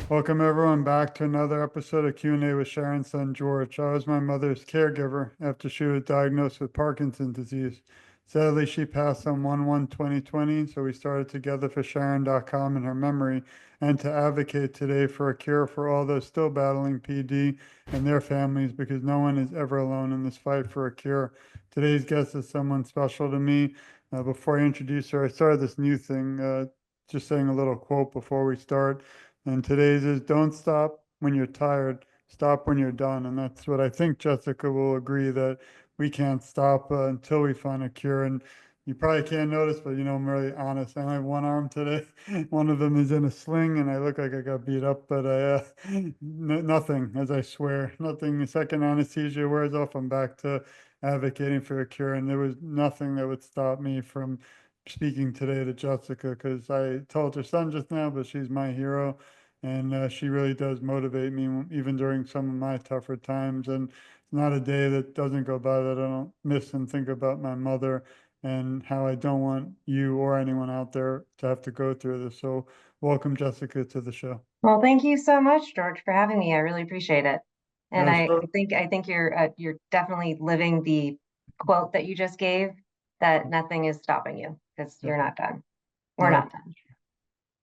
Welcome everyone back to another episode of Q&A with Sharon's son George. I was my mother's caregiver after she was diagnosed with Parkinson's disease. Sadly, she passed on 1/1/2020, so we started Together for Sharon.com in her memory and to advocate today for a cure for all those still battling PD and their families because no one is ever alone in this fight for a cure. Today's guest is someone special to me. Before I introduce her, I started this new thing, just saying a little quote before we start. And today's is don't stop when you're tired, stop when you're done. And that's what I think Jessica will agree that we can't stop until we find a cure. And you probably can't notice, but I'm really honest. I only have one arm today. One of them is in a sling, and I look like I got beat up, but nothing, as I swear, nothing. The second anesthesia wears off, I'm back to advocating for a cure. And there was nothing that would stop me from speaking today to Jessica because I told her son just now, but she's my hero. And she really does motivate me even during some of my tougher times. And it's not a day that doesn't go by that I don't miss and think about my mother and how I don't want you or anyone out there to have to go through this. So welcome, Jessica, to the show. Well, thank you so much, George, for having me. I really appreciate it. And Yeah, I think you're definitely living the quote that you just gave, that nothing is stopping you because yeah, you're not done. We're yeah. not done.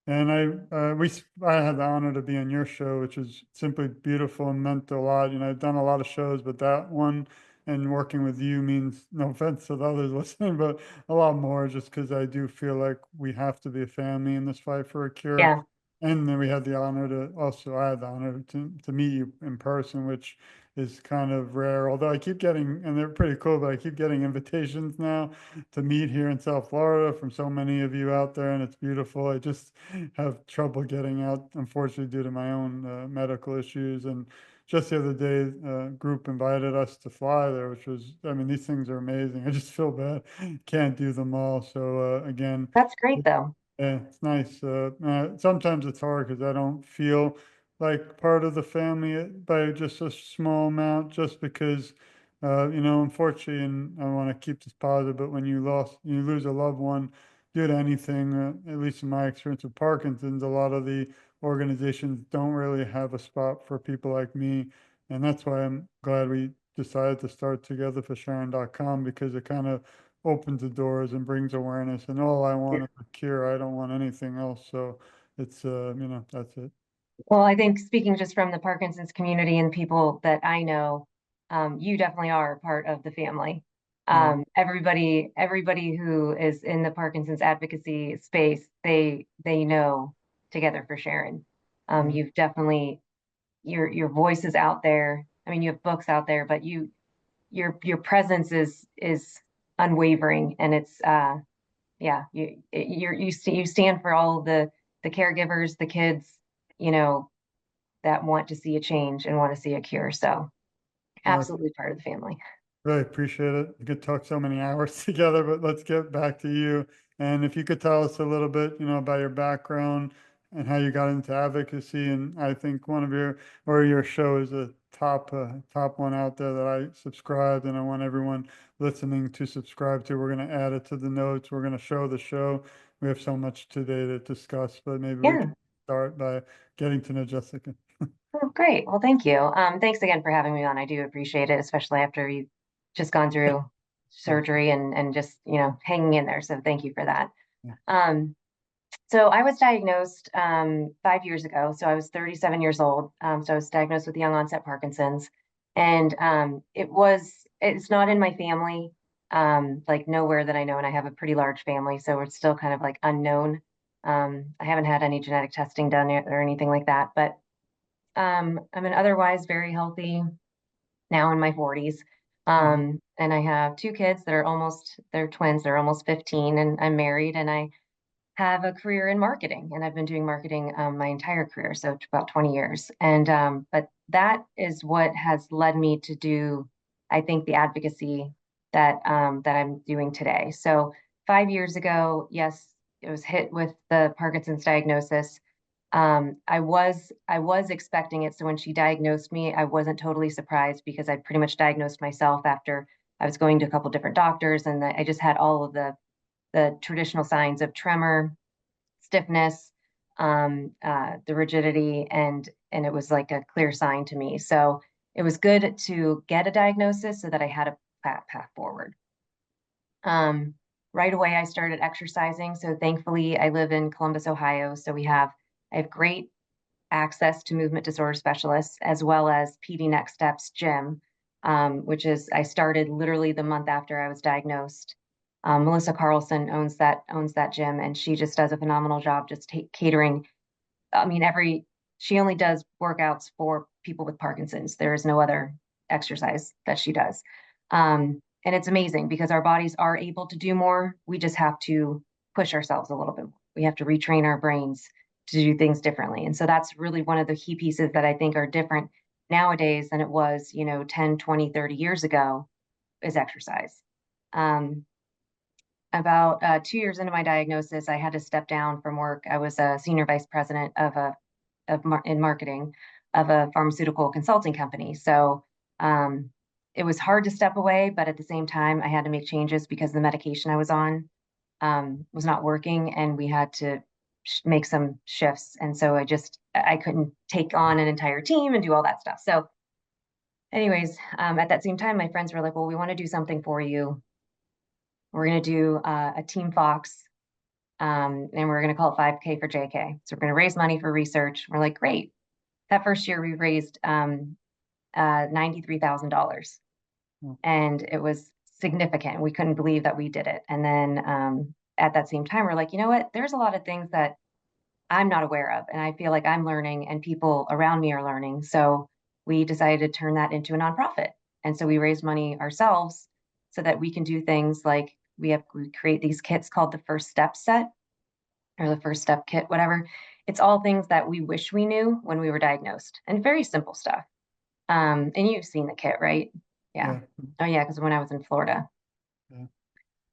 And I had the honor to be on your show, which is simply beautiful and meant a lot. I've done a lot of shows, but that one and working with you means no offense to the others listening, but a lot more just because I do feel like we have to be a family in this fight for a cure. Yeah, And then we had the honor to also, I had the honor to meet you in person, which is kind of rare. Although I keep getting, and they're pretty cool, but I keep getting invitations now to meet here in South Florida from so many of you out there, and it's beautiful. I just have trouble getting out, unfortunately, due to my own medical issues. And just the other day, a group invited us to fly there, which was, I mean, these things are amazing. I just feel bad, can't do them all. So again, that's great though. yeah, it's nice. Sometimes it's hard because I don't feel like part of the family by just a small amount, just because, unfortunately, and I want to keep this positive, but when you lose a loved one due to anything, at least in my experience with Parkinson's, a lot of the organizations don't really have a spot for people like me. And that's why I'm glad we decided to start together for Sharon.com because it kind of opens the doors and brings awareness. And all I want is a cure. I don't want anything else. So it's, that's it. Well, I think speaking just from the Parkinson's community and people that I know, you definitely are part of the family. Yeah. Everybody who is in the Parkinson's advocacy space, they know Together for Sharon. Yeah. You've definitely your voice is out there. I mean, you have books out there, but your presence is unwavering, and it's yeah, you stand for all the caregivers, the kids, you know, that want to see a change and want to see a cure. So Uh, absolutely part of the family. Really appreciate it. We could talk so many hours together, but let's get back to you. And if you could tell us a little bit, about your background and how you got into advocacy. And I think one of your show is a top one out there that I subscribed, and I want everyone listening to subscribe to. We're going to add it to the notes. We're going to show the show. We have so much today to discuss, but maybe we Yeah. can start by getting to know Jessica. Oh, great. Well, thank you. Thanks again for having me on. I do appreciate it, especially after you've just gone through Yeah. surgery and just, hanging in there. So thank you for that. Yeah. Um, so I was diagnosed 5 years ago. So I was 37 years old. So I was diagnosed with young onset Parkinson's, and it's not in my family, like nowhere that I know, and I have a pretty large family, so it's still kind of like unknown. I haven't had any genetic testing done yet or anything like that, but I'm an otherwise very healthy now in my 40s. Mhm. And I have two kids that they're twins, they're almost 15, and I'm married, and I have a career in marketing, and I've been doing marketing my entire career, so about 20 years. And but that is what has led me to do, I think, the advocacy that I'm doing today. So 5 years ago, yes, it was hit with the Parkinson's diagnosis. I was expecting it. So when she diagnosed me, I wasn't totally surprised because I pretty much diagnosed myself after I was going to a couple different doctors, and I just had all of the traditional signs of tremor, stiffness, the rigidity, and it was like a clear sign to me. So it was good to get a diagnosis so that I had a path forward. Right away, I started exercising. So thankfully, I live in Columbus, Ohio. So I have great access to movement disorder specialists as well as PD Next Steps gym, which is I started literally the month after I was diagnosed. Melissa Carlson owns that gym, and she just does a phenomenal job just catering. I mean, she only does workouts for people with Parkinson's. There is no other exercise that she does. And it's amazing because our bodies are able to do more. We just have to push ourselves a little bit more. We have to retrain our brains to do things differently. And so that's really one of the key pieces that I think are different nowadays than it was, 10, 20, 30 years ago is exercise. Um, about 2 years into my diagnosis, I had to step down from work. I was a senior vice president in marketing of a pharmaceutical consulting company. So it was hard to step away, but at the same time, I had to make changes because the medication I was on was not working, and we had to make some shifts. And so I couldn't take on an entire team and do all that stuff. So, anyways, at that same time, my friends were like, "Well, we want to do something for you. We're going to do a Team Fox, and we're going to call it 5K for JK. So we're going to raise money for research." We're like, "Great." That first year, we raised $93,000, Oh, and it was significant. We couldn't believe that we did it. And then at that same time, we're like, you know what? There's a lot of things that I'm not aware of, and I feel like I'm learning, and people around me are learning. So we decided to turn that into a nonprofit. And so we raised money ourselves so that we can do things like we create these kits called the First Step Set or the First Step Kit, whatever. It's all things that we wish we knew when we were diagnosed, and very simple stuff. And you've seen the kit, right? Yeah. yeah, Oh yeah, because when I was in Florida. yeah.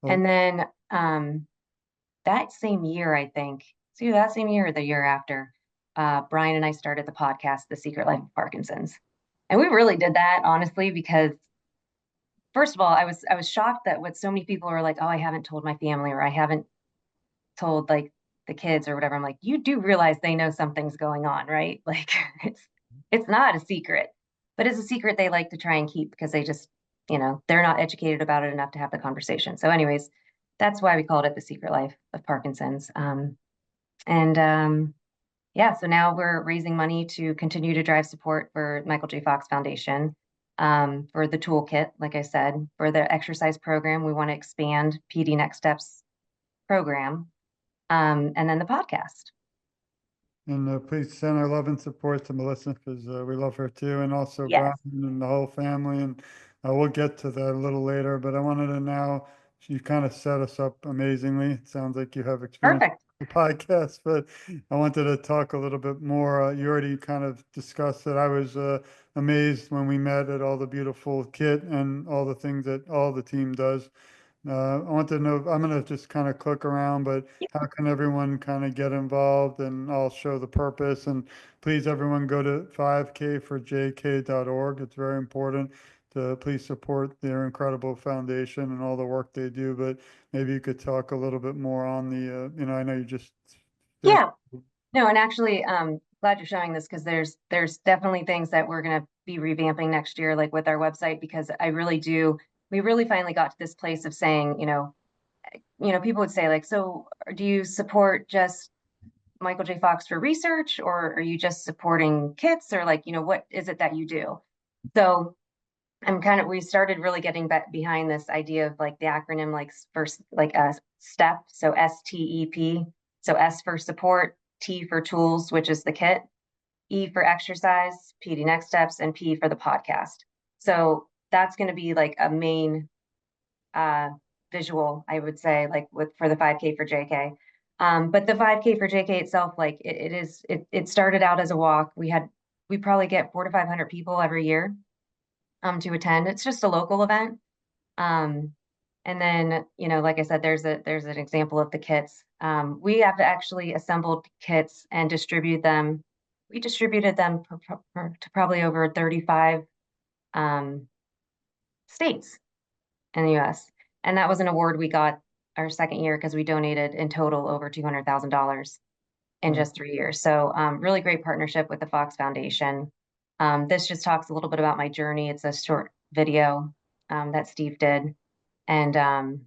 And Well, then that same year, I think, see that same year or the year after, Brian and I started the podcast, The Secret Life of Parkinson's. And we really did that honestly because first of all, I was shocked that what so many people were like, oh, I haven't told my family or I haven't told like the kids or whatever. I'm like, you do realize they know something's going on, right? Like it's not a secret, but it's a secret they like to try and keep because they just, they're not educated about it enough to have the conversation. So, anyways, that's why we called it The Secret Life of Parkinson's. And yeah, so now we're raising money to continue to drive support for Michael J. Fox Foundation. For the toolkit, like I said, for the exercise program, we want to expand PD Next Steps program, and then the podcast. and please send our love and support to Melissa because we love her too, and also Brian Yes, and the whole family. And we'll get to that a little later. But I wanted to now, you kind of set us up amazingly. It sounds like you have experience perfect. with the podcast, but I wanted to talk a little bit more. You already kind of discussed that. I was amazed when we met at all the beautiful kit and all the things that all the team does. I want to know, I'm going to just kind of click around, but how can everyone kind of get involved, and I'll show the purpose. And please, everyone go to 5kforjk.org. It's very important to please support their incredible foundation and all the work they do. But maybe you could talk a little bit more on I know you just said, Yeah. No, and actually, glad you're showing this because there's definitely things that we're going to be revamping next year, like with our website, because we really finally got to this place of saying, people would say like, so do you support just Michael J. Fox for research, or are you just supporting kits, or like, what is it that you do? So we started really getting back behind this idea of like the acronym, like first, like a STEP. So STEP. So S for support, T for tools, which is the kit, E for exercise, PD Next Steps, and P for the podcast. So that's going to be like a main uh, visual, I would say, like for the 5K for JK. But the 5K for JK itself, like it started out as a walk. We probably get 400 to 500 people every year to attend. It's just a local event. Um, and then, like I said, there's an example of the kits. We have actually assembled kits and distribute them. We distributed them to probably over 35 um, states in the US. And that was an award we got our second year because we donated in total over $200,000. in Wow. just 3 years. So really great partnership with the Fox Foundation. This just talks a little bit about my journey. It's a short video that Steve did. And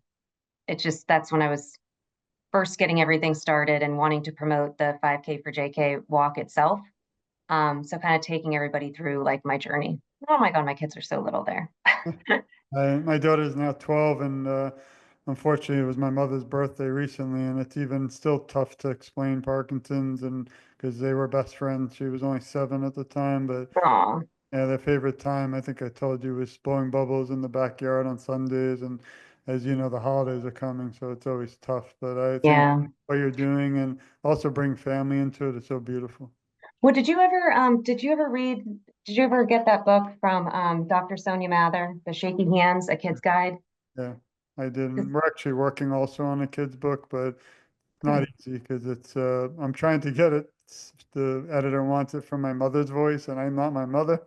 it just, that's when I was first getting everything started and wanting to promote the 5K for JK walk itself. So kind of taking everybody through like my journey. Oh my God, my kids are so little there. My daughter's now 12, and unfortunately, it was my mother's birthday recently, and it's even still tough to explain Parkinson's, and because they were best friends. She was only 7 at the time, but Oh, yeah, their favorite time, I think I told you, was blowing bubbles in the backyard on Sundays, and as you know, the holidays are coming, so it's always tough. But I think yeah. what you're doing, and also bring family into it, is so beautiful. Well, did you ever get that book from Dr. Sonia Mather, The Shaky Hands, A Kid's Guide? Yeah, I It's didn't. We're actually working also on a kid's book, but not good. easy because I'm trying to get it. The editor wants it from my mother's voice, and I'm not my mother,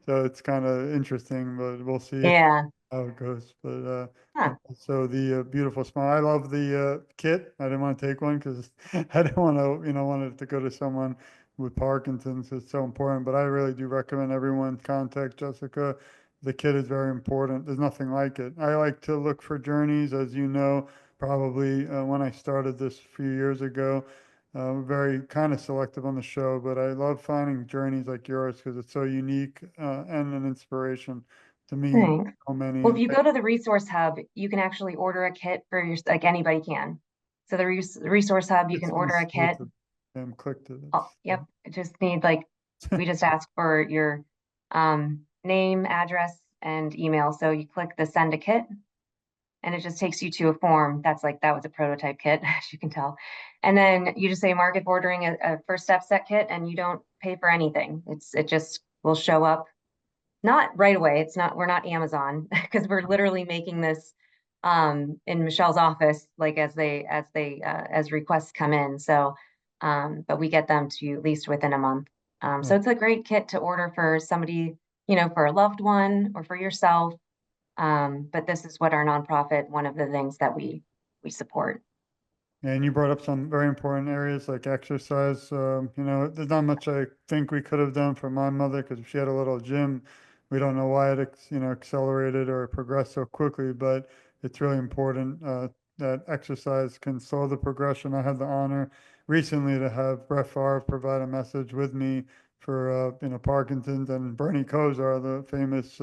so it's kind of interesting, but we'll see Yeah. how it goes. But Huh. so the beautiful smile. I love the kit. I didn't want to take one because I didn't want to, wanted to go to someone with Parkinson's. It's so important. But I really do recommend everyone contact Jessica. The kit is very important. There's nothing like it. I like to look for journeys, as you know, probably when I started this a few years ago. Very kind of selective on the show, but I love finding journeys like yours because it's so unique and an inspiration to me and Thanks. so many. Well, And if you go to the resource hub, you can actually order a kit for your, like anybody can. So the resource hub, you can it's on order a kit. Sleuth. Clicked it. Oh, yep. It just need like, we just ask for your name, address, and email. So you click the send a kit and it just takes you to a form. That's like, that was a prototype kit, as you can tell. And then you just say market ordering a first step set kit and you don't pay for anything. It just will show up. Not right away. It's not, we're not Amazon because we're literally making this in Michelle's office, like as requests come in. So, but we get them to you at least within a month. So Oh, it's a great kit to order for somebody, for a loved one or for yourself. But this is what our nonprofit, one of the things that we support. and you brought up some very important areas like exercise. There's not much I think we could have done for my mother because she had a little gym. We don't know why accelerated or progressed so quickly, but it's really important that exercise can slow the progression. I had the honor recently to have Brett Favre provide a message with me for Parkinson's, and Bernie Kosar, the famous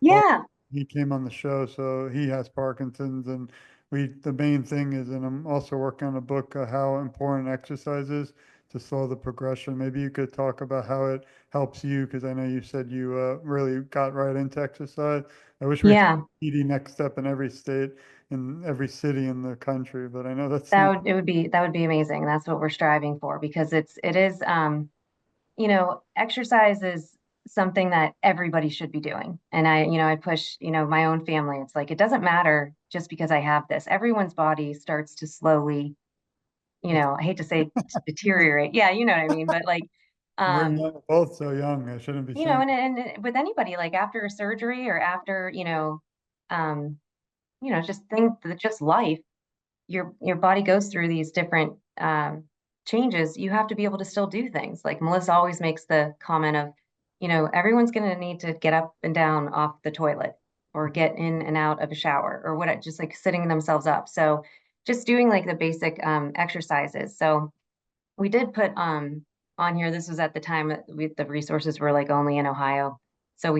Yeah, he came on the show, so he has Parkinson's, and the main thing is, and I'm also working on a book, how important exercise is to slow the progression. Maybe you could talk about how it helps you, because I know you said you really got right into exercise. I wish we had yeah. ED next step in every state, in every city in the country, but I know that's not. That would be amazing. That's what we're striving for because it is exercise is something that everybody should be doing. And I push, my own family. It's like, it doesn't matter just because I have this. Everyone's body starts to slowly, I hate to say deteriorate. Yeah, you know what I mean? But like, We're um, not both so young. I shouldn't be saying. and with anybody, like after a surgery or after, um, just think that just life, your body goes through these different changes. You have to be able to still do things. Like Melissa always makes the comment of, everyone's going to need to get up and down off the toilet or get in and out of a shower or what, just like sitting themselves up. So just doing like the basic exercises. So we did put on here, this was at the time that the resources were like only in Ohio. So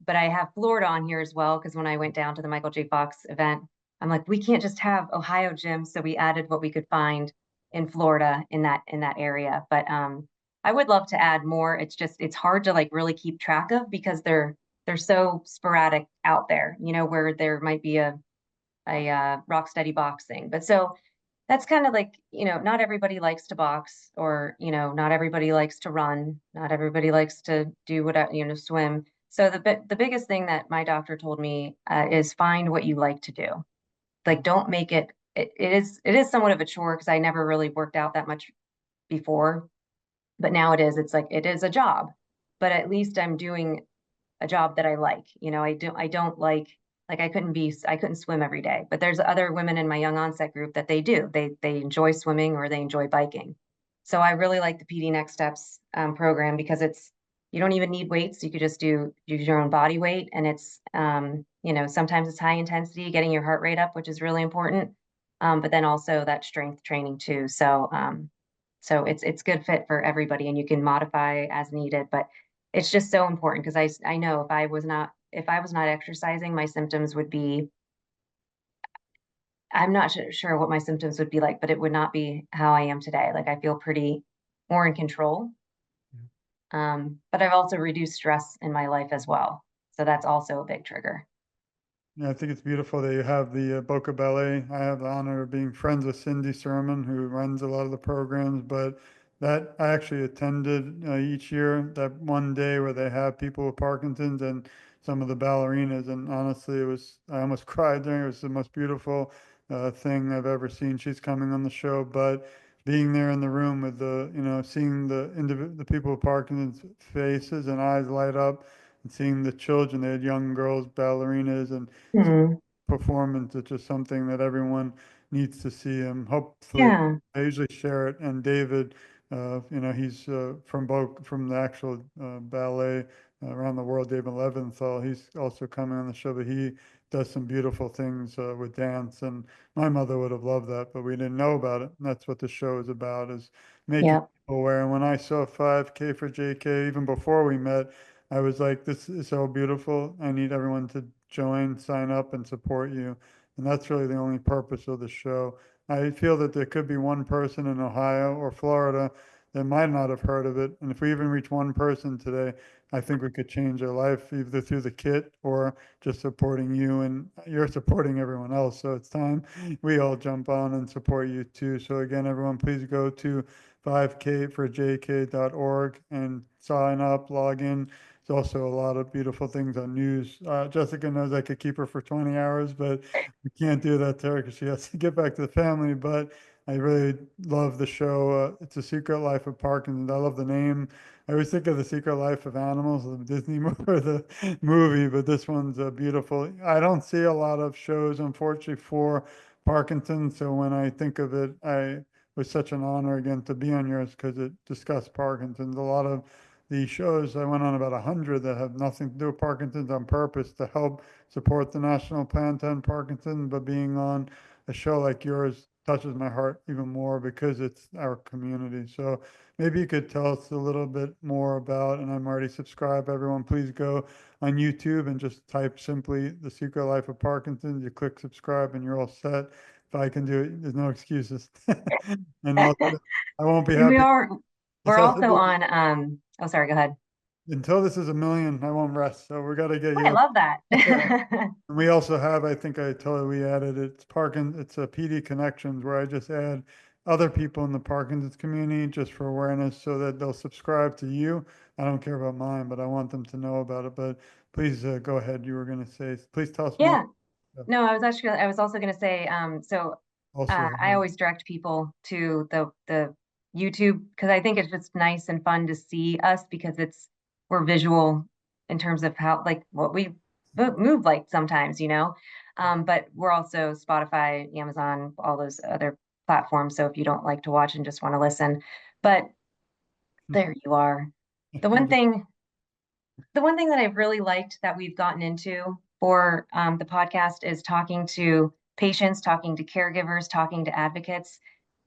but I have Florida on here as well, because when I went down to the Michael J. Fox event, I'm like, we can't just have Ohio gyms. So we added what we could find in Florida in that area. But I would love to add more. It's hard to like really keep track of because they're so sporadic out there, where there might be a rock steady boxing. But so that's kind of like, not everybody likes to box or, not everybody likes to run. Not everybody likes to do whatever, swim. So the biggest thing that my doctor told me is find what you like to do. Like, don't make it is somewhat of a chore because I never really worked out that much before, but now it's like, it is a job, but at least I'm doing a job that I like. I don't like I couldn't swim every day, but there's other women in my young onset group that they do. They enjoy swimming or they enjoy biking. So I really like the PD Next Steps program because you don't even need weights. You could just use your own body weight, and it's sometimes it's high intensity, getting your heart rate up, which is really important. But then also that strength training too. So it's good fit for everybody, and you can modify as needed. But it's just so important because I know if I was not exercising, my symptoms would be. I'm not sure what my symptoms would be like, but it would not be how I am today. Like I feel pretty more in control. But I've also reduced stress in my life as well. So that's also a big trigger. Yeah, I think it's beautiful that you have the Boca Ballet. I have the honor of being friends with Cindy Sermon, who runs a lot of the programs. But that I actually attended each year, that one day where they have people with Parkinson's and some of the ballerinas. And honestly, I almost cried during it. It was the most beautiful thing I've ever seen. She's coming on the show, but being there in the room with seeing the people with Parkinson's faces and eyes light up and seeing the children, they had young girls, ballerinas, and Hmm. performance. It's just something that everyone needs to see. And hopefully, Yeah. I usually share it. And David, he's from the actual ballet around the world, David Leventhal. He's also coming on the show, but he does some beautiful things with dance. And my mother would have loved that, but we didn't know about it. And that's what the show is about, is making Yeah. people aware. And when I saw 5K for JK, even before we met, I was like, this is so beautiful. I need everyone to join, sign up, and support you. And that's really the only purpose of the show. I feel that there could be one person in Ohio or Florida that might not have heard of it. And if we even reach one person today, I think we could change their life either through the kit or just supporting you, and you're supporting everyone else. So it's time we all jump on and support you too. So again, everyone, please go to 5kforjk.org and sign up, log in. There's also a lot of beautiful things on news. Jessica knows I could keep her for 20 hours, but we can't do that to her because she has to get back to the family. But I really love the show. It's a Secret Life of Parkinson's. I love the name. I always think of the Secret Life of Animals, the Disney movie, or the movie, but this one's beautiful. I don't see a lot of shows, unfortunately, for Parkinson's. So when I think of it, I was such an honor again to be on yours because it discussed Parkinson's. A lot of the shows I went on about 100 that have nothing to do with Parkinson's on purpose to help support the national plan to end Parkinson's. But being on a show like yours touches my heart even more because it's our community. So maybe you could tell us a little bit more about, and I'm already subscribed. Everyone, please go on YouTube and just type simply The Secret Life of Parkinson's. You click subscribe and you're all set. If I can do it, there's no excuses. And also, I won't be And we happy. are This we're has to also be on oh sorry, go ahead. until this is a million, I won't rest. So we got to get Oh, I you. love that. Yeah. And we also have, I think I told you we added it's a PD Connections where I just add other people in the Parkinson's community just for awareness so that they'll subscribe to you. I don't care about mine, but I want them to know about it. But please go ahead. You were going to say, please tell us more. Yeah. No, I was also going to say, Also, I always direct people to the YouTube because I think it's just nice and fun to see us because we're visual in terms of how like what we move like sometimes. But we're also Spotify, Amazon, all those other platforms. So if you don't like to watch and just want to listen, but there you are. The I'll one just, thing the one thing that I've really liked that we've gotten into for the podcast is talking to patients, talking to caregivers, talking to advocates,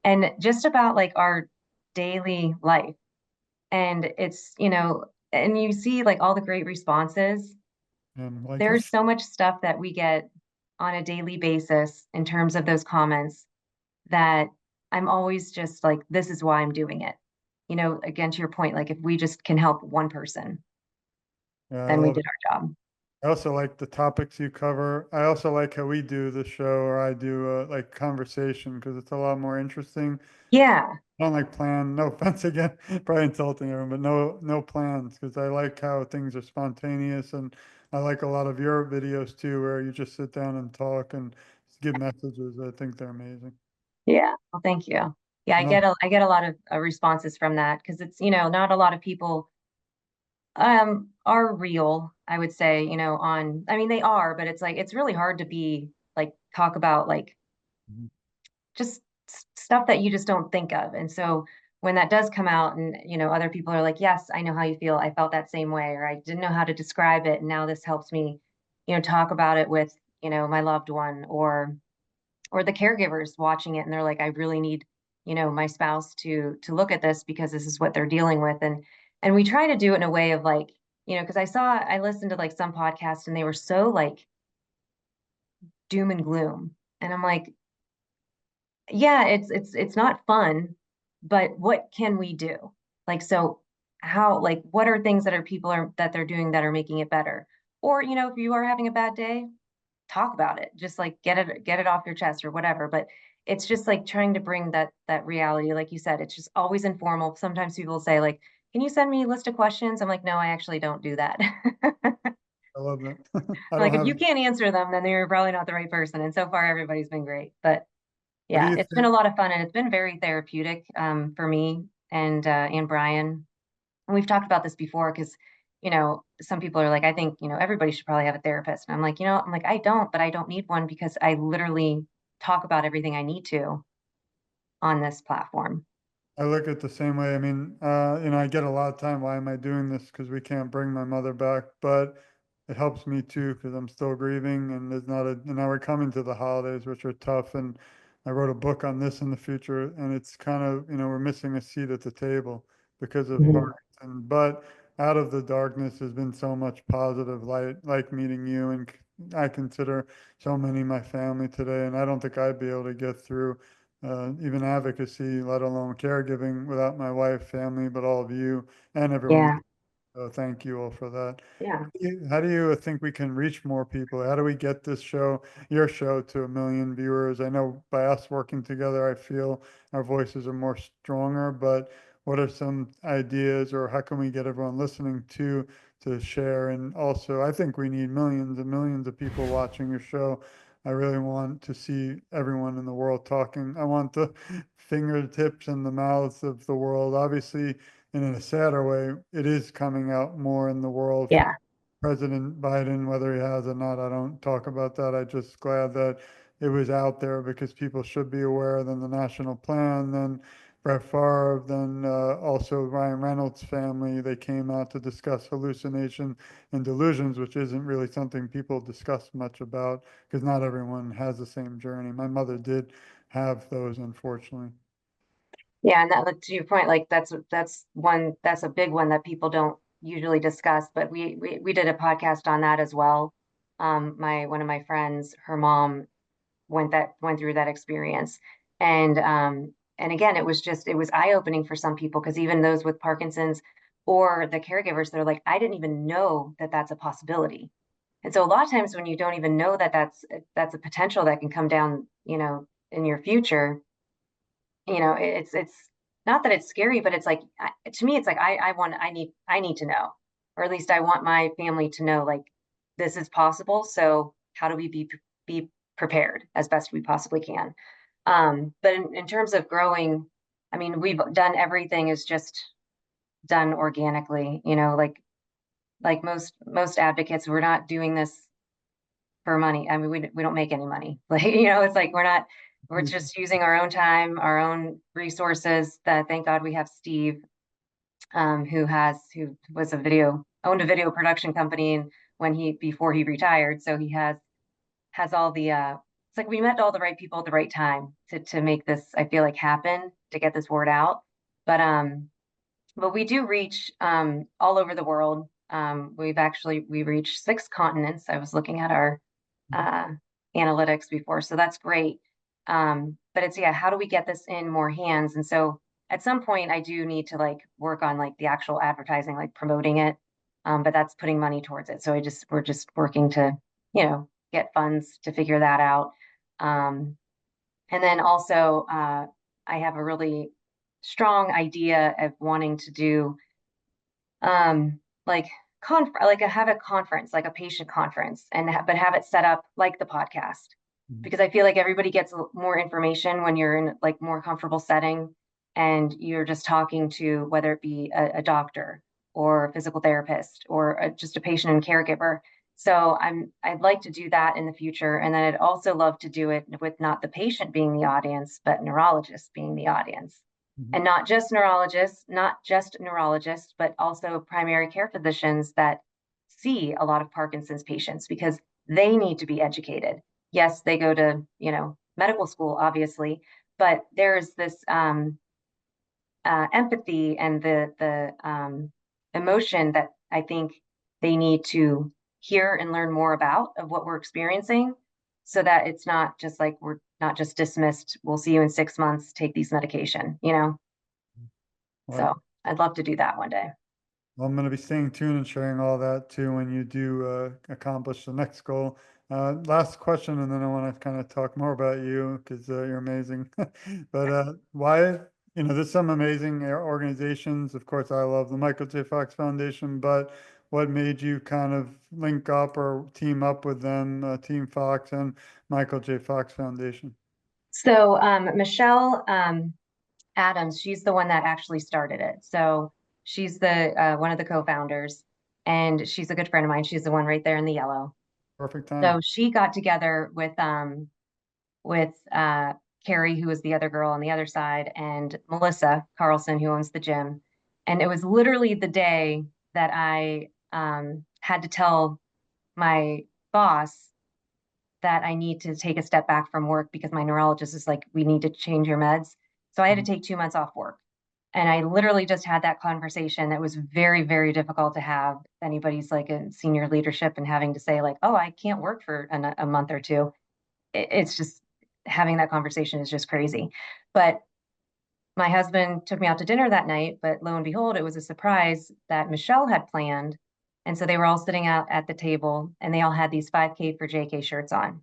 and just about like our daily life. And and you see like all the great responses. like There's us. so much stuff that we get on a daily basis in terms of those comments that I'm always just like, this is why I'm doing it. Again, to your point, like if we just can help one person, Yeah, I then we love did it. our job. I also like the topics you cover. I also like how we do the show, or I do like conversation because it's a lot more interesting. Yeah. I don't like plan. No offense again, probably insulting everyone, but no plans because I like how things are spontaneous, and I like a lot of your videos too, where you just sit down and talk and give messages. I think they're amazing. Yeah. Well, thank you. Yeah, I And I'm, get a lot of responses from that because not a lot of people are real, I would say, on I mean they are, but it's like it's really hard to be like talk about like just stuff that you just don't think of. And so when that does come out and, other people are like, yes, I know how you feel. I felt that same way, or I didn't know how to describe it. And now this helps me, talk about it with, my loved one or the caregivers watching it. And they're like, I really need, my spouse to look at this because this is what they're dealing with. And we try to do it in a way of like, because I listened to like some podcasts and they were so like doom and gloom. And I'm like, yeah, it's not fun, but what can we do? Like, so how, like, what are things that are people are that they're doing that are making it better? Or, if you are having a bad day, talk about it. Just like get it off your chest or whatever. But it's just like trying to bring that reality. Like you said, it's just always informal. Sometimes people say, like, can you send me a list of questions? I'm like, no, I actually don't do that. I love that. I don't Like, if have, you can't answer them, then you're probably not the right person. And so far everybody's been great. But what do yeah, you it's been think? a lot of fun and it's been very therapeutic for me and Brian. And we've talked about this before because, some people are like, I think, everybody should probably have a therapist. And I'm like, I don't, but I don't need one because I literally talk about everything I need to on this platform. I look at the same way. I mean, I get a lot of time. Why am I doing this? Because we can't bring my mother back, but it helps me too because I'm still grieving, and there's not a. Now we're coming to the holidays, which are tough, and I wrote a book on this in the future, and it's kind of, we're missing a seat at the table because of Mhm. Parkinson. But out of the darkness has been so much positive light, like meeting you, and I consider so many my family today, and I don't think I'd be able to get through even advocacy, let alone caregiving without my wife, family, but all of you and everyone. Yeah, So thank you all for that. yeah, How do you think we can reach more people? How do we get this show, your show, to 1 million viewers? I know by us working together, I feel our voices are more stronger, but what are some ideas or how can we get everyone listening to share? And also, I think we need millions and millions of people watching your show. I really want to see everyone in the world talking. I want the fingertips and the mouths of the world. Obviously, and in a sadder way, it is coming out more in the world from yeah, President Biden, whether he has or not. I don't talk about that. I just glad that it was out there because people should be aware. Then the national plan, then Brett Favre, then also Ryan Reynolds' family. They came out to discuss hallucination and delusions, which isn't really something people discuss much about because not everyone has the same journey. My mother did have those, unfortunately. yeah. And that, like, to your point, like that's a big one that people don't usually discuss. But we did a podcast on that as well. My one of my friends, her mom went through that experience, and again, it was eye opening for some people because even those with Parkinson's or the caregivers, they're like, I didn't even know that that's a possibility. And so a lot of times when you don't even know that that's a potential that can come down, in your future, it's not that it's scary, but it's like, to me, it's like I need to know, or at least I want my family to know, like, this is possible. So how do we be prepared as best we possibly can? But in terms of growing, I mean, we've done everything is just done organically, like most advocates, we're not doing this for money. I mean, we don't make any money. Like, it's like we're just using our own time, our own resources. That thank God we have Steve, who was owned a video production company, and when he before he retired, so he has all the it's like we met all the right people at the right time to make this, I feel like, happen, to get this word out. But we do reach all over the world. We reach 6 continents. I was looking at our uh, analytics before, so that's great. But it's, yeah, how do we get this in more hands? And so at some point, I do need to like work on like the actual advertising, like promoting it. But that's putting money towards it. So we're just working to, get funds to figure that out. Um, and then also, I have a really strong idea of wanting to do like have a conference, like a patient conference, and but have it set up like the podcast, Mhm. because I feel like everybody gets more information when you're in like more comfortable setting and you're just talking to, whether it be a doctor or a physical therapist or just a patient and caregiver. So I'd like to do that in the future, and then I'd also love to do it with not the patient being the audience, but neurologists being the audience. Mhm. and not just neurologists, but also primary care physicians that see a lot of Parkinson's patients because they need to be educated. Yes, they go to, medical school, obviously, but there's this empathy and the emotion that I think they need to hear and learn more about of what we're experiencing, so that it's not just like we're not just dismissed. We'll see you in 6 months. Take these medication. Well, So I'd love to do that one day. I'm going to be staying tuned and sharing all that too when you do accomplish the next goal. Last question, and then I want to kind of talk more about you because you're amazing. But why, there's some amazing organizations. Of course, I love the Michael J. Fox Foundation, but what made you kind of link up or team up with them, Team Fox and Michael J. Fox Foundation? So Michelle Adams, she's the one that actually started it. So she's the one of the co-founders, and she's a good friend of mine. She's the one right there in the yellow. Perfect time. So she got together with Carrie, who was the other girl on the other side, and Melissa Carlson, who owns the gym. And it was literally the day that I had to tell my boss that I need to take a step back from work because my neurologist is like, we need to change your meds. So I had to Mhm. take 2 months off work. And I literally just had that conversation that was very, very difficult to have. Anybody's like in senior leadership and having to say, like, oh, I can't work for a month or two. It's just having that conversation is just crazy. But my husband took me out to dinner that night, but lo and behold, it was a surprise that Michelle had planned. And so they were all sitting out at the table and they all had these 5K for JK shirts on.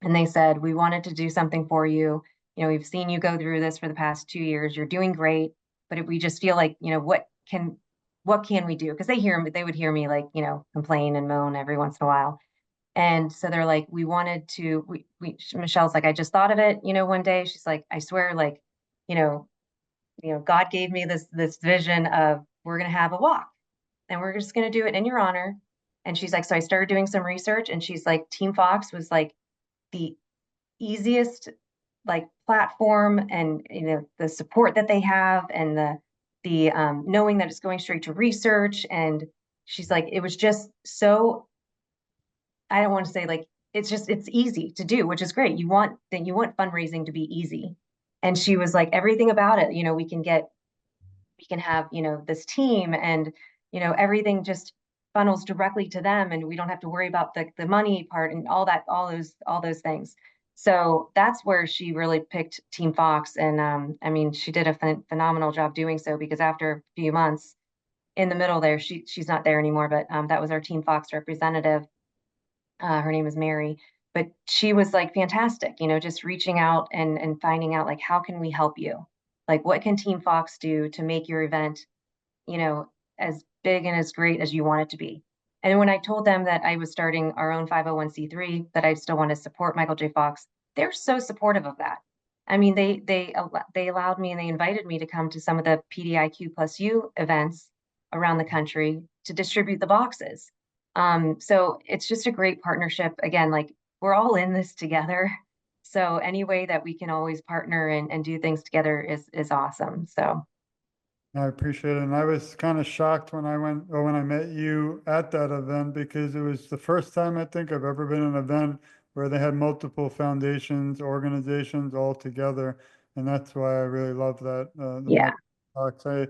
And they said, we wanted to do something for you. We've seen you go through this for the past 2 years. You're doing great, but we just feel like, what can we do? Because they would hear me like, complain and moan every once in a while. And so they're like, we wanted to, Michelle's like, I just thought of it, one day. She's like, I swear, like, you know, God gave me this vision of we're gonna have a walk and we're just gonna do it in your honor. And she's like, so I started doing some research and she's like, Team Fox was like the easiest like platform, and the support that they have and the knowing that it's going straight to research. And she's like, it was just so, I don't want to say like, it's easy to do, which is great. You want fundraising to be easy. And she was like, everything about it, we can have, this team, and everything just funnels directly to them, and we don't have to worry about the money part and all that, all those things. So that's where she really picked Team Fox. And I mean, she did a phenomenal job doing so, because after a few months in the middle there, she's not there anymore, but that was our Team Fox representative. Her name is Mary, but she was like fantastic, just reaching out and finding out like, how can we help you? Like, what can Team Fox do to make your event, you know, as big and as great as you want it to be? And when I told them that I was starting our own 501(c)(3), that I still want to support Michael J. Fox, they're so supportive of that. I mean, they allowed me and they invited me to come to some of the PDIQ plus U events around the country to distribute the boxes. So it's just a great partnership. Again, like, we're all in this together. So any way that we can always partner and do things together is awesome. So I appreciate it. And I was kind of shocked when I went or when I met you at that event because it was the first time I think I've ever been in an event where they had multiple foundations, organizations all together. And that's why I really love that. The yeah, Mike talks. I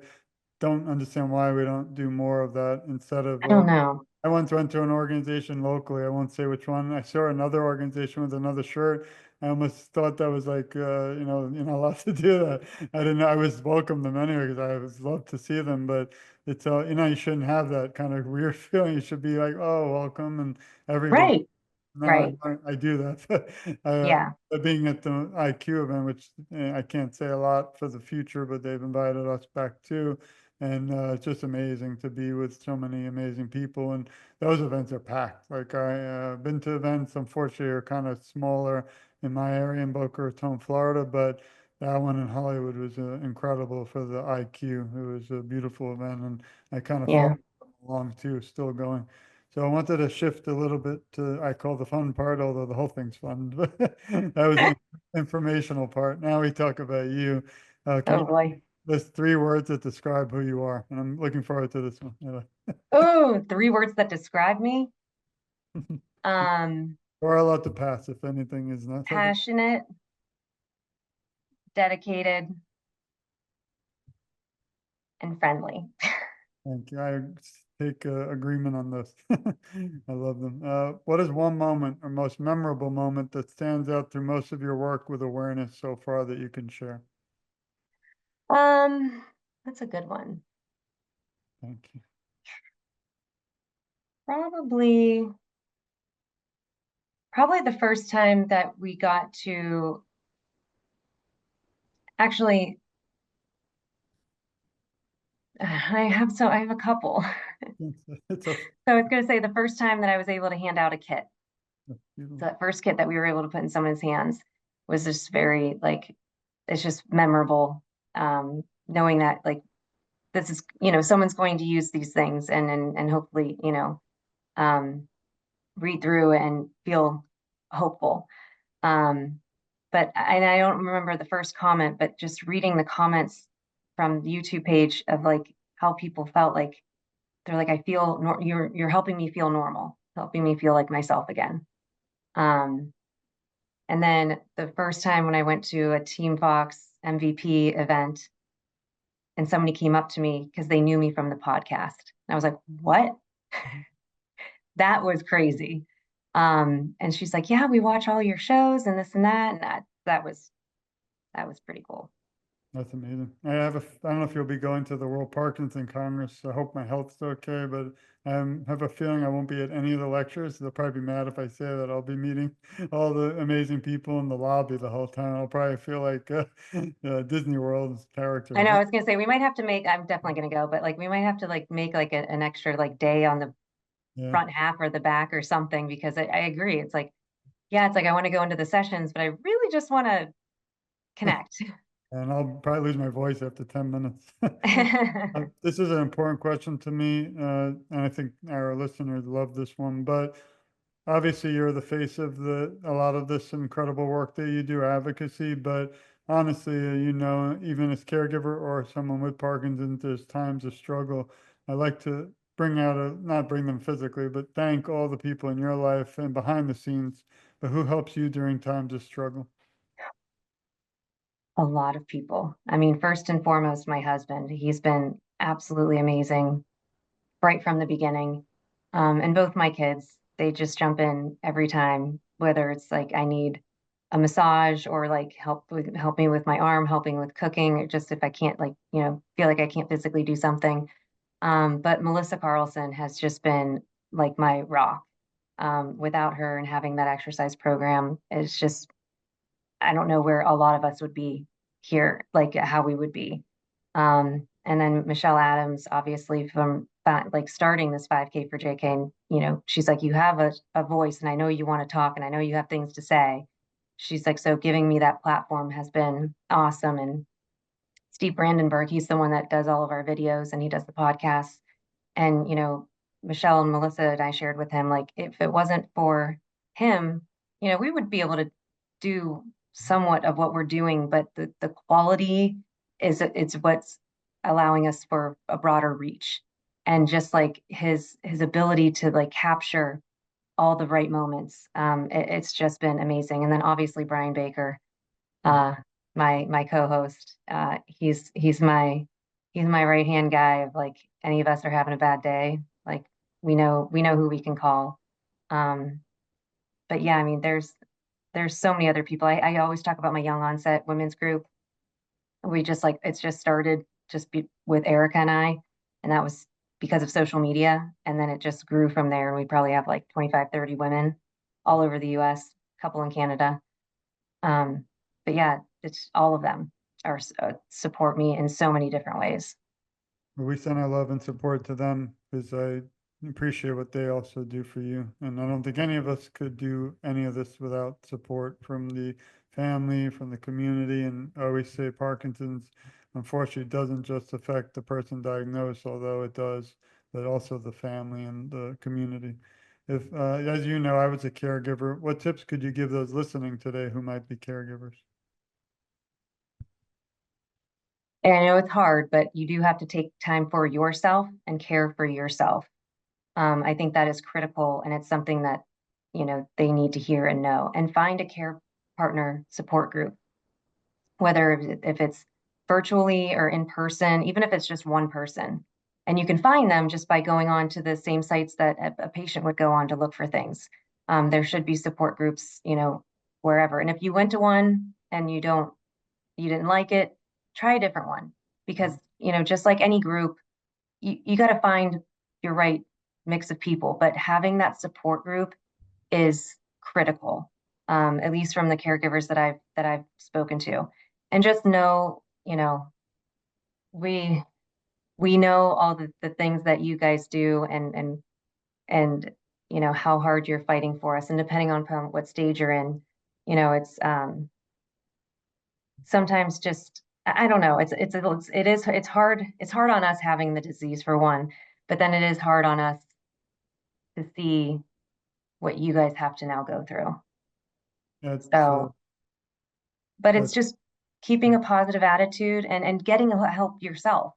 don't understand why we don't do more of that instead of I don't like, know. I once went to an organization locally. I won't say which one. I saw another organization with another shirt. I almost thought that was like, you're not allowed to do that. I didn't know. I was welcome them anyway because I was love to see them. But it's, you shouldn't have that kind of weird feeling. You should be like, oh, welcome and everybody. Right, No, right. I do that. Yeah, Being at the IQ event, which I can't say a lot for the future, but they've invited us back too. And it's just amazing to be with so many amazing people. And those events are packed. Like I been to events, unfortunately, are kind of smaller in my area in Boca Raton, Florida, but that one in Hollywood was incredible for the IQ. It was a beautiful event, and I kind of yeah, felt along too, still going. So I wanted to shift a little bit to, I call the fun part, although the whole thing's fun, but that was the informational part. Now we talk about you. Can Oh you boy. list 3 words that describe who you are? And I'm looking forward to this one. Oh, 3 words that describe me. Um, Or I'll let the pass if anything is not something. Passionate, dedicated, and friendly. Thank you. I take agreement on this. I love them. What is one moment or most memorable moment that stands out through most of your work with awareness so far that you can share? Um, that's a good one. Thank you. Probably, probably the first time that we got to actually, I have a couple. It's a So I was going to say the first time that I was able to hand out a kit. beautiful. So that first kit that we were able to put in someone's hands was just very like, it's just memorable. Knowing that like this is, someone's going to use these things and hopefully, um, read through and feel hopeful. Um, and I don't remember the first comment, but just reading the comments from the YouTube page of like how people felt like they're like, I feel you're helping me feel normal, helping me feel like myself again. Um, and then the first time when I went to a Team Fox MVP event and somebody came up to me because they knew me from the podcast. And I was like, what? That was crazy. And she's like, yeah, we watch all your shows and this and that. And that was pretty cool. That's amazing. I don't know if you'll be going to the World Parkinson Congress. I hope my health's okay, but I have a feeling I won't be at any of the lectures. They'll probably be mad if I say that I'll be meeting all the amazing people in the lobby the whole time. I'll probably feel like Disney World's I character. know I was gonna say we might have to make, I'm definitely gonna go, but like we might have to like make like an extra like day on the Yeah. front half or the back or something because I agree. It's like, yeah, it's like I want to go into the sessions, but I really just want to connect. And I'll probably lose my voice after 10 minutes. This is an important question to me, and I think our listeners love this one, but obviously you're the face of a lot of this incredible work that you do, advocacy, but honestly, even as caregiver or someone with Parkinson's, there's times of struggle. I like to not bring them physically, but thank all the people in your life and behind the scenes, but who helps you during times of struggle? A lot of people. I mean, first and foremost, my husband. He's been absolutely amazing right from the beginning. And both my kids, they just jump in every time, whether it's like I need a massage or like help me with my arm, helping with cooking, just if I can't like, feel like I can't physically do something. But Melissa Carlson has just been like my rock. Without her and having that exercise program, it's just I don't know where a lot of us would be here, like how we would be. And then Michelle Adams, obviously from like starting this 5K for JK, and she's like, you have a voice, and I know you want to talk, and I know you have things to say. She's like, so giving me that platform has been awesome. And Steve Brandenburg, he's the one that does all of our videos, and he does the podcast. And Michelle and Melissa and I shared with him, like, if it wasn't for him, we would be able to do somewhat of what we're doing, but the quality it's what's allowing us for a broader reach. And just like his ability to like capture all the right moments, it's just been amazing. And then obviously Brian Baker, uh, my co-host. He's my right hand guy. Of like any of us are having a bad day, like we know who we can call. Um, but yeah, I mean, there's so many other people. I always talk about my young onset women's group. We just like it's just started with Erica and I, and that was because of social media, and then it just grew from there. And we probably have like 25, 30 women all over the U.S., a couple in Canada. Um, but yeah, it's all of them are support me in so many different ways. We send our love and support to them because I appreciate what they also do for you. And I don't think any of us could do any of this without support from the family, from the community. And I always say Parkinson's, unfortunately, doesn't just affect the person diagnosed, although it does, but also the family and the community. As you know, I was a caregiver. What tips could you give those listening today who might be caregivers? And I know it's hard, but you do have to take time for yourself and care for yourself. I think that is critical, and it's something that, they need to hear and know. And find a care partner support group, whether if it's virtually or in person, even if it's just one person. And you can find them just by going on to the same sites that a patient would go on to look for things. There should be support groups, wherever. And if you went to one and you didn't like it, try a different one, because, just like any group, you got to find your right mix of people, but having that support group is critical, at least from the caregivers that I've spoken to. And just know, we we know all the things that you guys do, and how hard you're fighting for us. And depending on what stage you're in, it's sometimes just, I don't know, it's hard, on us having the disease, for one, but then it is hard on us to see what you guys have to now go through. That's, So, but it's that's, just keeping a positive attitude, and getting help yourself.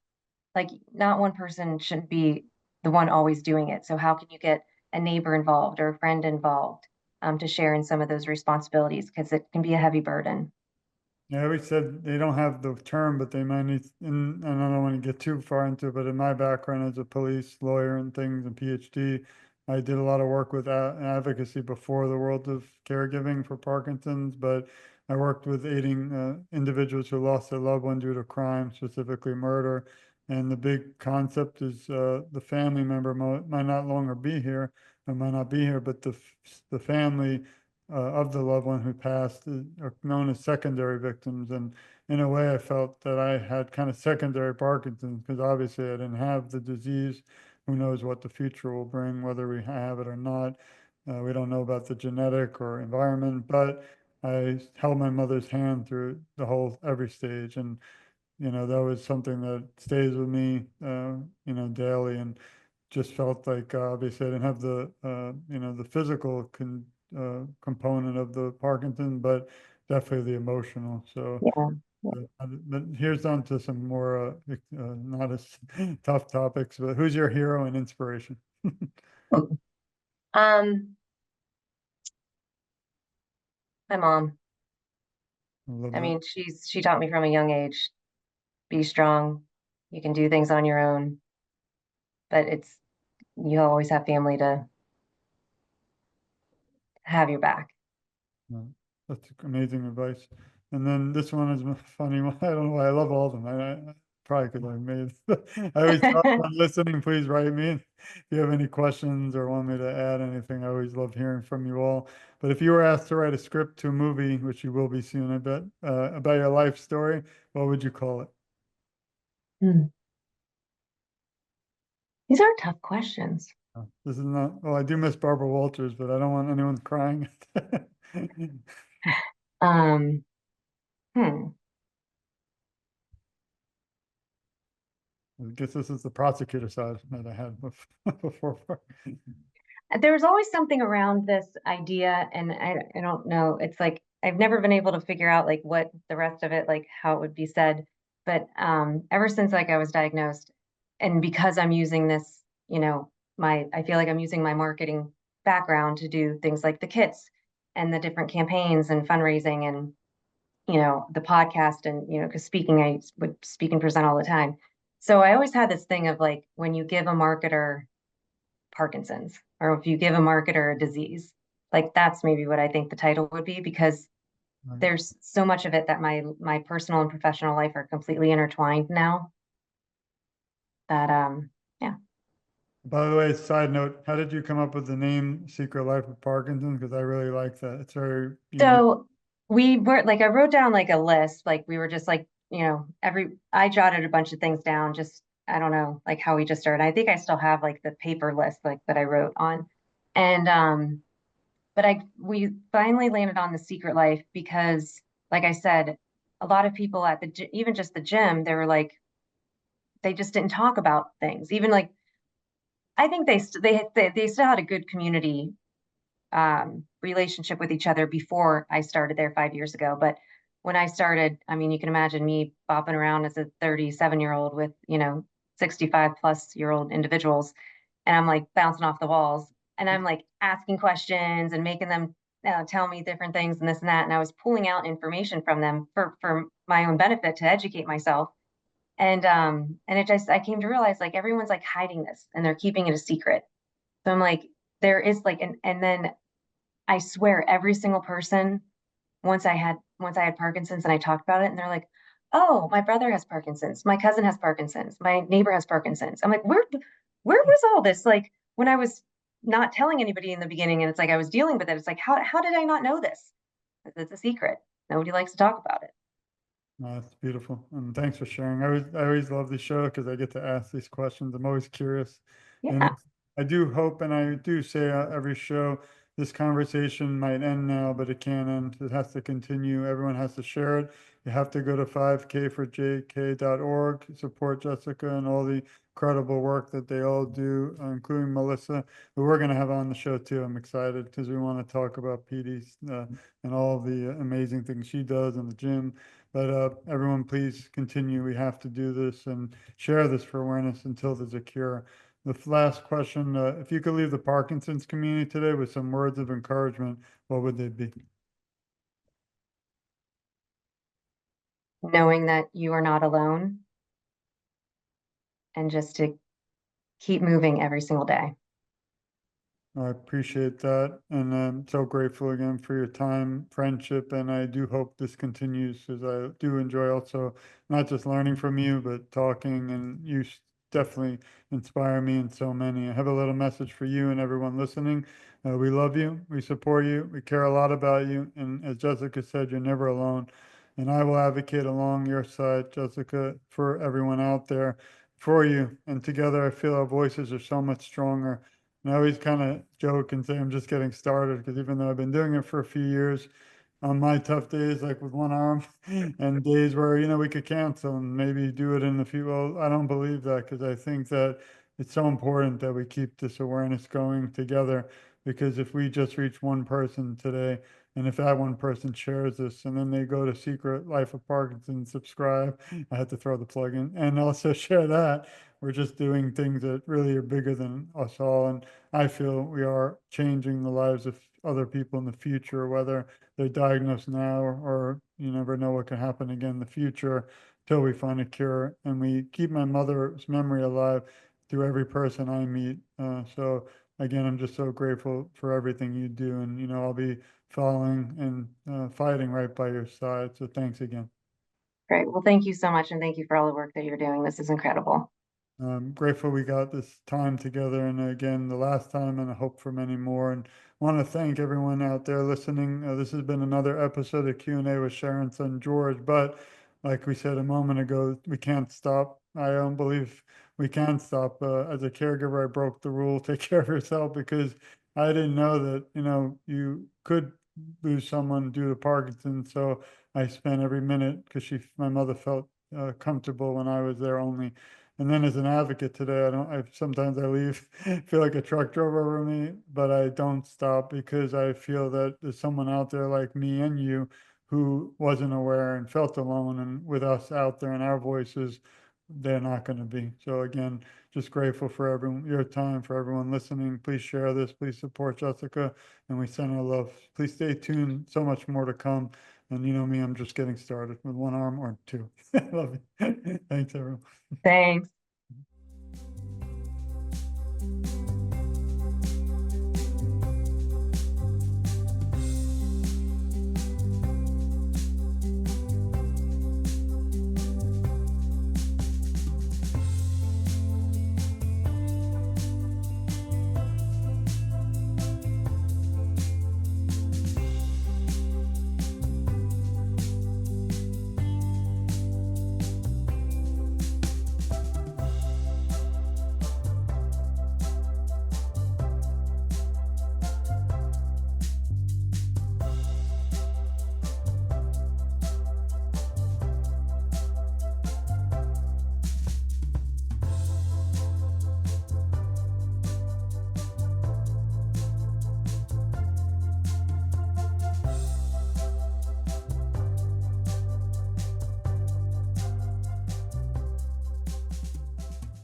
Like, not one person shouldn't be the one always doing it. So how can you get a neighbor involved or a friend involved, to share in some of those responsibilities, because it can be a heavy burden. yeah, we said they don't have the term, but they might need, and I don't want to get too far into it, but in my background as a police lawyer and things and PhD, I did a lot of work with advocacy before the world of caregiving for Parkinson's, but I worked with aiding individuals who lost their loved one due to crime, specifically murder. And the big concept is the family member might not longer be here, or might not be here, but the family of the loved one who passed are known as secondary victims. And in a way, I felt that I had kind of secondary Parkinson's, because obviously I didn't have the disease. Who knows what the future will bring, whether we have it or not. We don't know about the genetic or environment, but I held my mother's hand through the whole, every stage. And, that was something that stays with me, daily. And just felt like obviously I didn't have the physical component of the Parkinson, but definitely the emotional. So, Yeah. but here's on to some more not as tough topics. But who's your hero and inspiration? Um, my mom. I love I that. mean, she taught me from a young age, be strong. You can do things on your own, but you always have family to have your back. No, that's amazing advice. And then this one is a funny one. I don't know why I love all of them. I probably could have made. I always tell anyone listening, please write me if you have any questions or want me to add anything. I always love hearing from you all. But if you were asked to write a script to a movie, which you will be soon, I bet, about your life story, what would you call it? Hmm. These are tough questions. This is not, well, I do miss Barbara Walters, but I don't want anyone crying. Um, hmm. I guess this is the prosecutor side that I had before. There was always something around this idea, and I don't know. It's like I've never been able to figure out like what the rest of it, like how it would be said. But ever since like I was diagnosed, and because I'm using this, I feel like I'm using my marketing background to do things like the kits and the different campaigns and fundraising, and the podcast, and because speaking, I would speak and present all the time. So I always had this thing of like, when you give a marketer Parkinson's, or if you give a marketer a disease, like that's maybe what I think the title would be, because Right. there's so much of it that my personal and professional life are completely intertwined now, that yeah. By the way, side note, how did you come up with the name Secret Life of Parkinson? Because I really like that. It's very unique. So we were like, I wrote down like a list, like we were just like, I jotted a bunch of things down, just, I don't know, like how we just started. I think I still have like the paper list like that I wrote on. And but we finally landed on the Secret Life because, like I said, a lot of people at even just the gym, they were like, they just didn't talk about things. Even like, I think they still had a good community relationship with each other before I started there 5 years ago. But when I started, I mean, you can imagine me bopping around as a 37-year-old with, 65 plus year old individuals. And I'm like bouncing off the walls and I'm like asking questions and making them tell me different things and this and that. And I was pulling out information from them for my own benefit to educate myself. And it just, I came to realize like everyone's like hiding this and they're keeping it a secret. So I'm like, there is like, and then I swear every single person, once I had Parkinson's and I talked about it and they're like, oh, my brother has Parkinson's, my cousin has Parkinson's, my neighbor has Parkinson's. I'm like, where was all this? Like when I was not telling anybody in the beginning and it's like I was dealing with it, it's like, how did I not know this? It's a secret. Nobody likes to talk about it. That's beautiful. And thanks for sharing. I always love the show because I get to ask these questions. I'm always curious. And Yeah. I do hope, and I do say every show, this conversation might end now, but it can't end. It has to continue. Everyone has to share it. You have to go to 5kforjk.org, support Jessica and all the incredible work that they all do, including Melissa, who we're going to have on the show too. I'm excited because we want to talk about Petey's and all the amazing things she does in the gym. But everyone, please continue. We have to do this and share this for awareness until there's a cure. The last question, if you could leave the Parkinson's community today with some words of encouragement, what would they be? Knowing that you are not alone and just to keep moving every single day. I appreciate that. And I'm so grateful again for your time, friendship, and I do hope this continues as I do enjoy also not just learning from you, but talking, and you definitely inspire me and so many. I have a little message for you and everyone listening. We love you, we support you, we care a lot about you, and as Jessica said, you're never alone. And I will advocate along your side, Jessica, for everyone out there, for you. And together, I feel our voices are so much stronger. And I always kind of joke and say I'm just getting started because even though I've been doing it for a few years, on my tough days, like with one arm, and days where, we could cancel and maybe do it in the future. Well, I don't believe that because I think that it's so important that we keep this awareness going together. Because if we just reach one person today, and if that one person shares this and then they go to Secret Life of Parkinson, subscribe, I had to throw the plug in, and also share that, we're just doing things that really are bigger than us all. And I feel we are changing the lives of other people in the future, whether they're diagnosed now or you never know what can happen again in the future till we find a cure. And we keep my mother's memory alive through every person I meet. So again, I'm just so grateful for everything you do. And, I'll be following and fighting right by your side. So thanks again. Great. Well, thank you so much. And thank you for all the work that you're doing. This is incredible. I'm grateful we got this time together, and again, the last time, and I hope for many more. And want to thank everyone out there listening. This has been another episode of Q&A with Sharon's son George. But like we said a moment ago, we can't stop. I don't believe we can stop. As a caregiver, I broke the rule: take care of yourself, because I didn't know that you could lose someone due to Parkinson's. So I spent every minute because my mother felt comfortable when I was there only. And then as an advocate today, sometimes I leave, feel like a truck drove over me, but I don't stop because I feel that there's someone out there like me and you who wasn't aware and felt alone. And with us out there and our voices, they're not going to be. So again, just grateful for everyone, your time, for everyone listening. Please share this. Please support Jessica, and we send our love. Please stay tuned. So much more to come. And you know me, I'm just getting started with one arm or two. Love you. Thanks, everyone. Thanks.